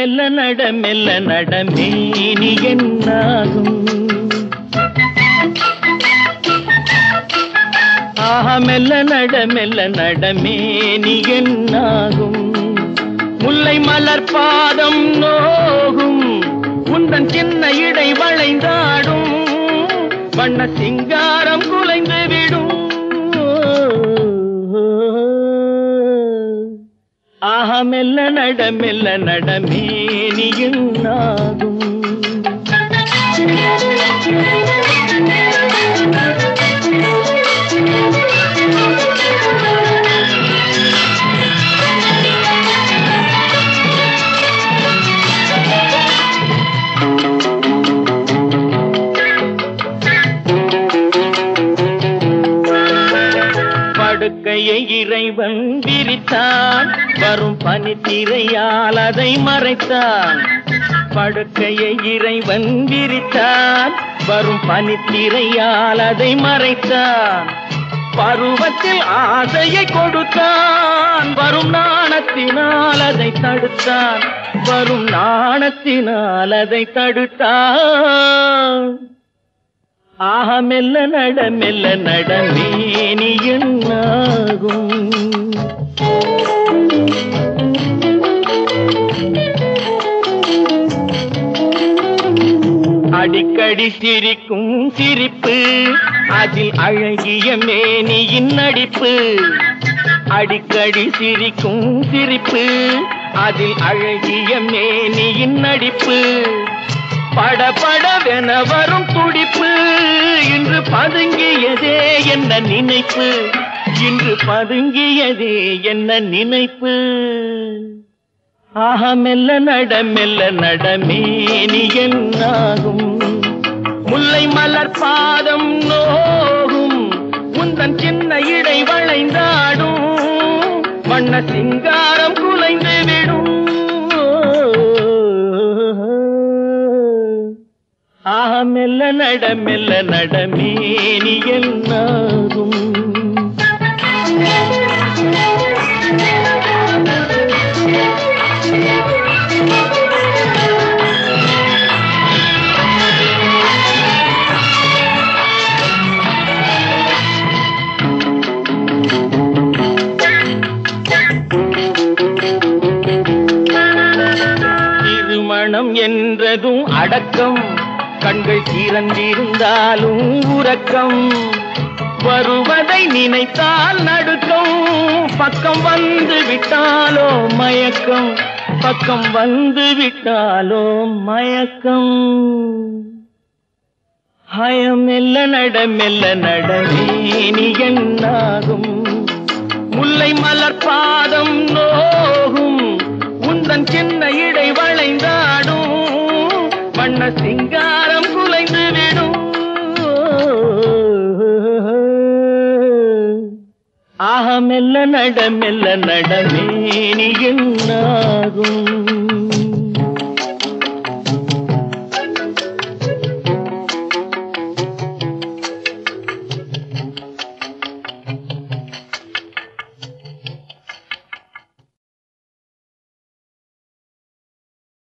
மெல்ல நடமேனி என்னாகும். ஆஹா மெல்ல நடமேனி என்னாகும். முல்லை மலர் பாதம் நோகும், உந்தன் சின்ன இடை வளைந்தாடும், வண்ண சிங்காரம் குலைந்து விடும். ஆஹா மெல்ல நடமேனி என்னாகும். படுக்கையை இறைவன் விரித்தான், வரும் பனித்திரையால் அதை மறைத்தான். படுக்கையை இறைவன் விரித்தான், வரும் பனித்திரையால் அதை மறைத்தான். பருவத்தில் ஆசையை கொடுத்தான், வரும் நாணத்தினால் அதை தடுத்தான். வரும் நாணத்தினால் அதை தடுத்தான். ஆஹா மெல்ல நடமேனி என்னாகும். அடிக்கடி சிரிக்கும் சிரிப்பு, அதில் அழகிய மேனியின் நடிப்பு. அடிக்கடி சிரிக்கும் சிரிப்பு, அதில் அழகிய மேனியின் நடிப்பு. படபடவென வரும் துடிப்பு, இன்று பதுங்கியதே என்ன நினைப்பு, இன்று பதுங்கியதே என்ன நினைப்பு. ஆஹா மெல்ல நடமேனி என்னாகும். முல்லை மலர் பாதம் நோகும், உந்தன் சின்ன இடை வளைந்தாடும், வண்ண சிங்காரம் குலைந்து விடும். ஆஹா மெல்ல நடமேனி என்னாகும். திருமணம் என்றதும் அடக்கம், கண்கள் திறந்திருந்தாலும் உறக்கம். வருவதை நினைத்தால் நடுக்கம், பக்கம் வந்து விட்டாலோ மயக்கம், பக்கம் வந்து விட்டாலோ மயக்கம். ஹயம் மெல்ல நடமேனி என்னாகும். முல்லை மலர் பாதம் நோகும், உந்தன் சின்ன இடை வளைந்தாடும், வண்ண சிங்காரம் குலைந்து விடும். ஆஹா மெல்ல நடமேனி என்னாகும்.